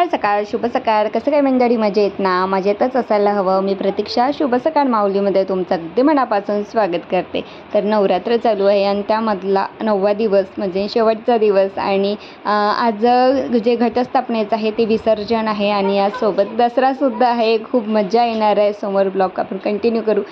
सकाळ सकाळ शुभ सकाळ. कसं काय मंडळी, मजेत ना? मजेतच असायला हवं. मी प्रतीक्षा शुभ सकाळ माऊलीमध्ये तुमचं अगदी मनापासून स्वागत करते. तर नवरात्र चालू आहे आणि त्यामधला 9वा दिवस म्हणजे शेवटचा दिवस आणि आज जे घटस्थापनेचं आहे ते विसर्जन आहे आणि यासोबत दसरासुद्धा आहे. खूप मजा येणार आहे. समोर ब्लॉग आपण कंटिन्यू करू.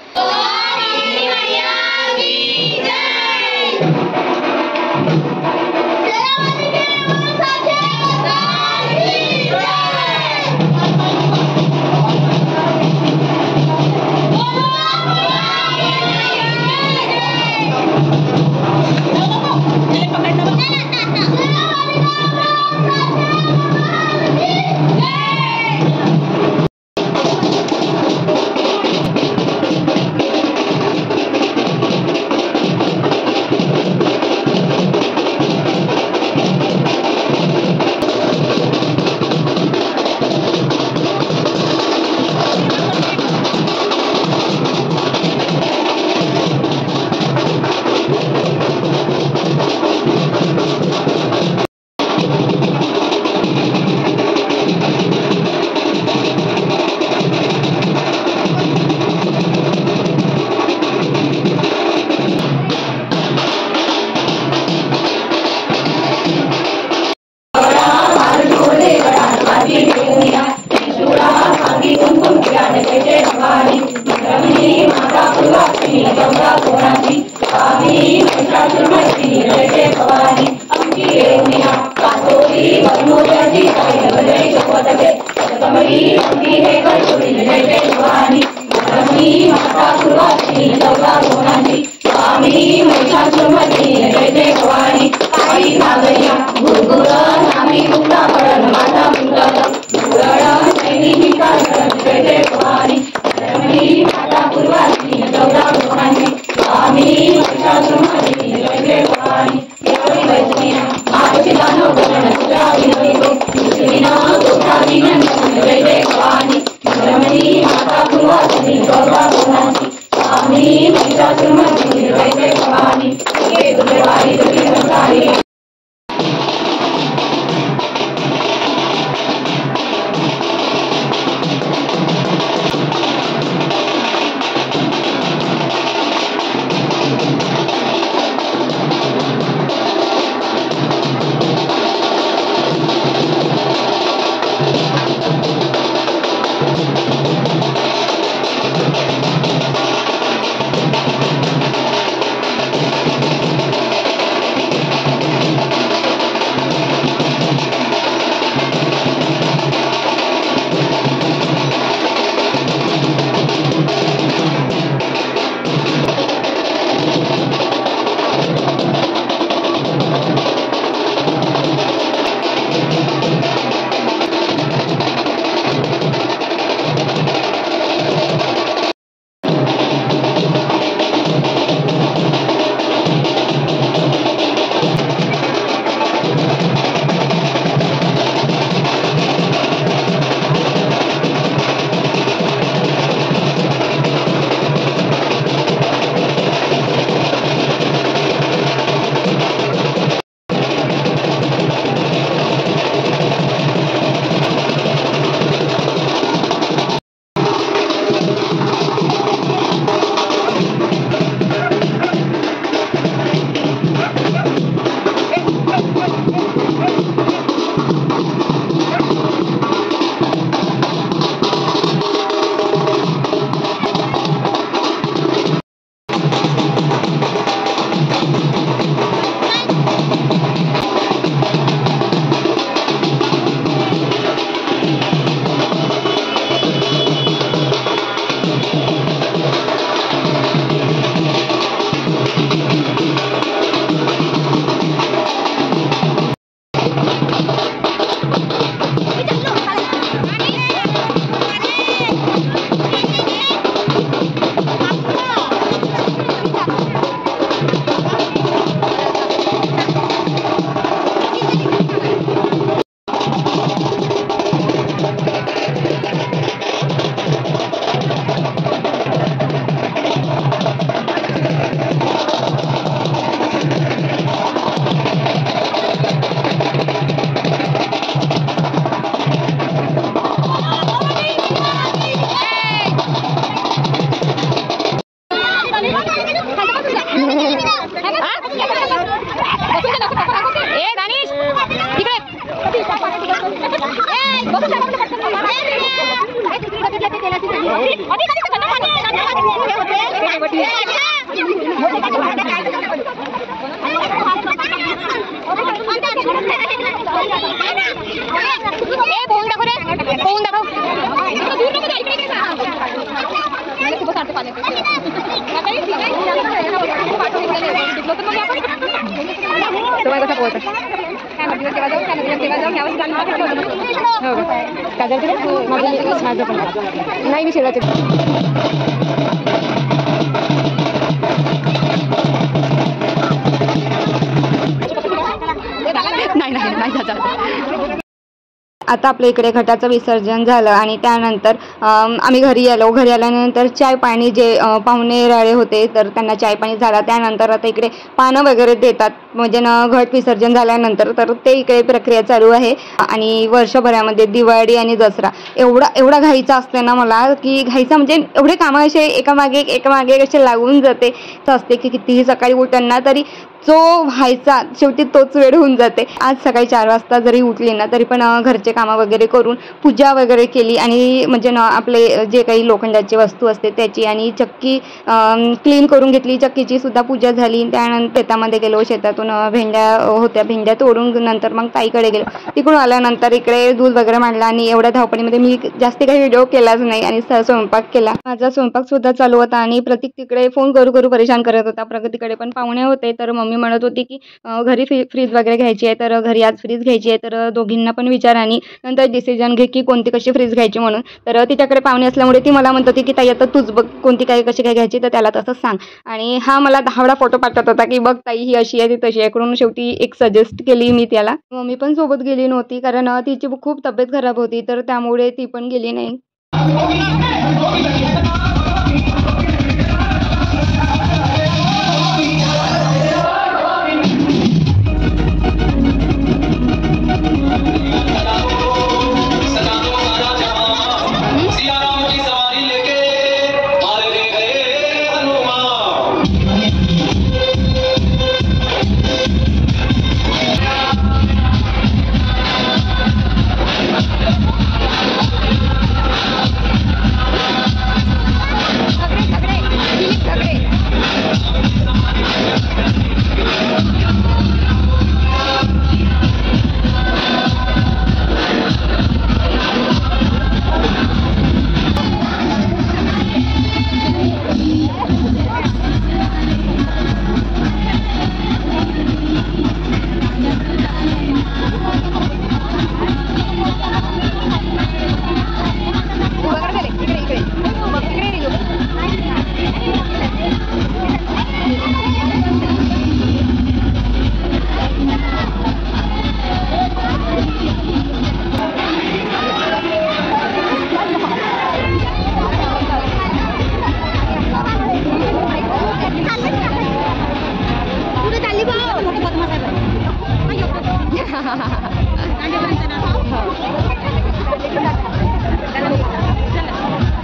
नाही मी शेजारचे नाही आता आपल्या इकडे घटाचं विसर्जन झालं आणि त्यानंतर आम्ही घरी आलो. घरी आल्यानंतर चाय पाणी जे पाहुणे राळे होते तर त्यांना चाय पाणी झाला. त्यानंतर आता इकडे पानं वगैरे देतात म्हणजे घट विसर्जन झाल्यानंतर तर ते इकडे प्रक्रिया चालू आहे. आणि वर्षभरामध्ये दिवाळी आणि दसरा एवढा घाईचा असते ना मला की घाईचा म्हणजे एवढे कामं असे एकामागे असे लागून जाते असते की कितीही सकाळी उठताना तरी जो व्हायचा शेवटी तोच वेळ होऊन जाते. आज सकाळी 4 वाजता जरी उठली ना तरी पण घरचे कामं वगैरे करून पूजा वगैरे केली आणि म्हणजे आपले जे काही लोखंडाची वस्तू असते त्याची आणि चक्की क्लीन करून घेतली. चक्कीची सुद्धा पूजा झाली. त्यानंतर शेतामध्ये गेलो. शेतातून भेंड्या होत्या. भेंड्या तोडून नंतर मग ताईकडे गेलो. तिकडून आल्यानंतर इकडे दूध वगैरे मांडला आणि एवढ्या धावपळीमध्ये मी जास्ती काही व्हिडिओ केलाच नाही आणि स्वयंपाक केला. माझा स्वयंपाक सुद्धा चालू होता आणि प्रतीक तिकडे फोन करू परेशान करत होता. प्रगतीकडे पण पाहुणे होते तर मम्मी म्हणत होती की घरी फ्रीज वगैरे घ्यायची आहे तर घरी आज फ्रीज घ्यायची आहे तर दोघींना पण विचार आणि नंतर डिसिजन घे की कोणती कशी फ्रीज घ्यायची म्हणून. तर तिच्याकडे पाहुणे असल्यामुळे ती मला म्हणत होती की ताई आता तूच बघ कोणती काय कशी काय घ्यायची तर त्याला तसं सांग. आणि हा मला 10 वेळा फोटो पाठवत होता की बघ ताई ही अशी आहे ती तशी आहे करून शेवटी एक सजेस्ट केली मी त्याला. मम्मी पण सोबत गेली नव्हती कारण तिची खूप तब्येत खराब होती तर त्यामुळे ती पण गेली नाही.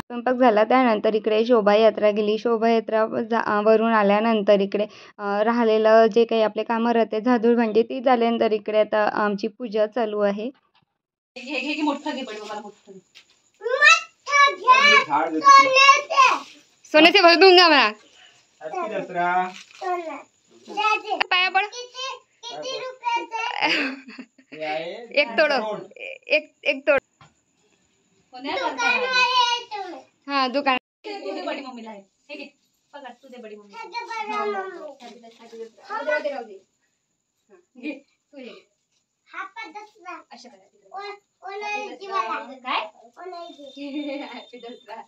स्वयंपाक झाला त्यानंतर इकडे शोभायात्रा गेली. शोभायात्रा वरून आल्यानंतर इकडे राहिलेलं जे काही आपले कामं राहते झाडूळ भांडी ती झाल्यानंतर इकडे आता आमची पूजा चालू आहे. सोने से भर दूंगा मैं. पाया पड. एक तोड़. हाँ दुकान बड़ी मम्मी ला है पकड़ तुझे बड़ी मम्मी घे तुझे हात दसरा अशा करा ओनाईची वाला काय ओनाईची हॅपी दसरा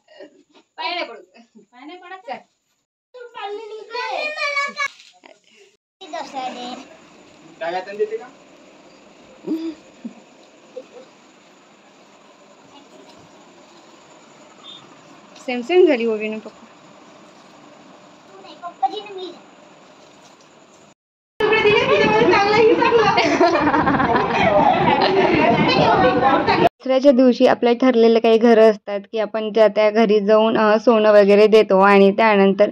पाय नाही पडत चल तू चालली निघे दसरा दे काय तंदे देते का सेम झाली होवी ना पप्पा. दसऱ्याच्या दिवशी आपल्या ठरलेले काही घरं असतात की आपण त्या घरी जाऊन सोनं वगैरे देतो आणि त्यानंतर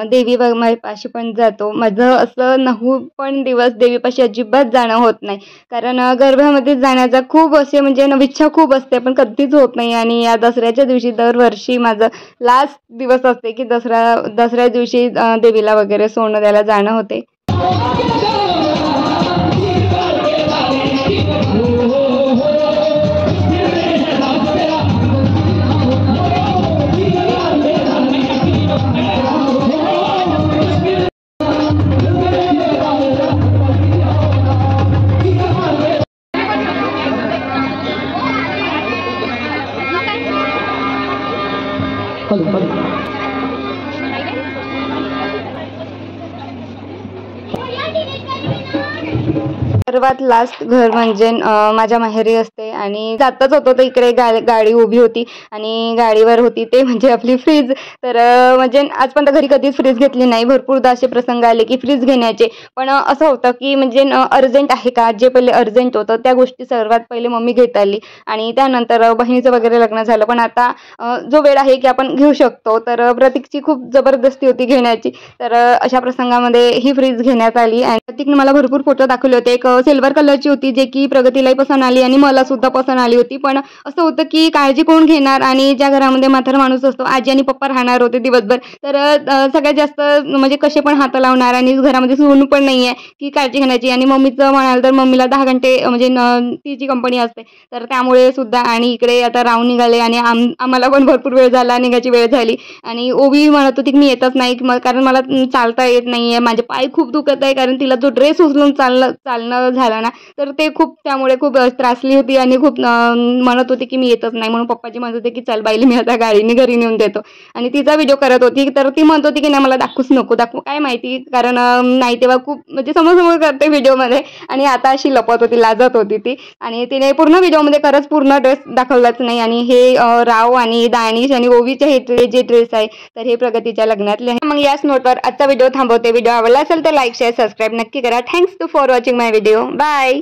देवी पाशी पण जातो. माझं असं 9 पण दिवस देवीपाशी अजिबात जाणं होत नाही कारण गर्भामध्ये जाण्याचा खूप असे म्हणजे इच्छा खूप असते पण कधीच होत नाही. आणि या दसऱ्याच्या दिवशी दरवर्षी माझं लास्ट दिवस असते की दसऱ्या दिवशी देवीला वगैरे सोनं द्यायला जाणं होते. सर्वात लास्ट घर म्हणजे माझ्या माहेरी असते आणि जातच होतो तर इकडे गाडी उभी होती आणि गाडीवर होती ते म्हणजे आपली फ्रीज. तर म्हणजे आज पण घरी कधीच फ्रीज घेतली नाही. भरपूरदा असे प्रसंग आले की फ्रीज घेण्याचे, पण असं होतं की म्हणजे अर्जंट आहे का, जे पहिले अर्जंट होतं त्या गोष्टी सर्वात पहिले मम्मी घेत आली आणि त्यानंतर बहिणीचं वगैरे लग्न झालं. पण आता जो वेळ आहे की आपण घेऊ शकतो, तर प्रतीकची खूप जबरदस्ती होती घेण्याची. तर अशा प्रसंगामध्ये ही फ्रीज घेण्यात आली आणि प्रतीकने मला भरपूर फोटो दाखवले होते. एक सिल्वर कलरची होती जे की प्रगतीलाही पसंत आली आणि मला सुद्धा पसंत आली होती. पण असं होतं की काळजी कोण घेणार आणि ज्या घरामध्ये म्हातारा माणूस असतो, आजी आणि पप्पा राहणार होते दिवसभर, तर सगळ्यात जास्त म्हणजे कसे पण हात लावणार आणि घरामध्ये सून पण नाही आहे की काळजी घेण्याची. आणि मम्मीचं म्हणाल तर मम्मीला 10 घंटे म्हणजे तिची कंपनी असते, तर त्यामुळे सुद्धा. आणि इकडे आता राहून निघाले आणि आम्हाला पण भरपूर वेळ झाला, निघायची वेळ झाली. आणि ओवी म्हणत होती की मी येतच नाही कारण मला चालता येत नाही आहे, माझे पाय खूप दुखत आहे, कारण तिला जो ड्रेस उचलून चालणं झालं ना, तर ते खूप त्यामुळे खूप त्रासली होती आणि खूप म्हणत होती की मी येतच नाही. म्हणून पप्पाजी म्हणत होते की चल बाईला मी आता गाडीने घरी नेऊन देतो. आणि तिचा व्हिडिओ करत होती, तर ती म्हणत होती की नाही मला दाखवूच नको, दाखवू काय माहिती, कारण नाही तेव्हा खूप म्हणजे समोर करते व्हिडिओमध्ये आणि आता अशी लपत होती, लाजत होती ती. आणि तिने पूर्ण व्हिडिओमध्ये खरंच पूर्ण ड्रेस दाखवलाच नाही. आणि हे राव आणि दानिश आणि ओवीचे हे जे ड्रेस आहे, तर हे प्रगतीच्या लग्नातले आहे. मग याच नोटवर आजचा व्हिडिओ थांबवते. व्हिडिओ आवडला असेल तर लाईक शेअर सबस्क्राईब नक्की करा. Thanks for watching my video. Bye.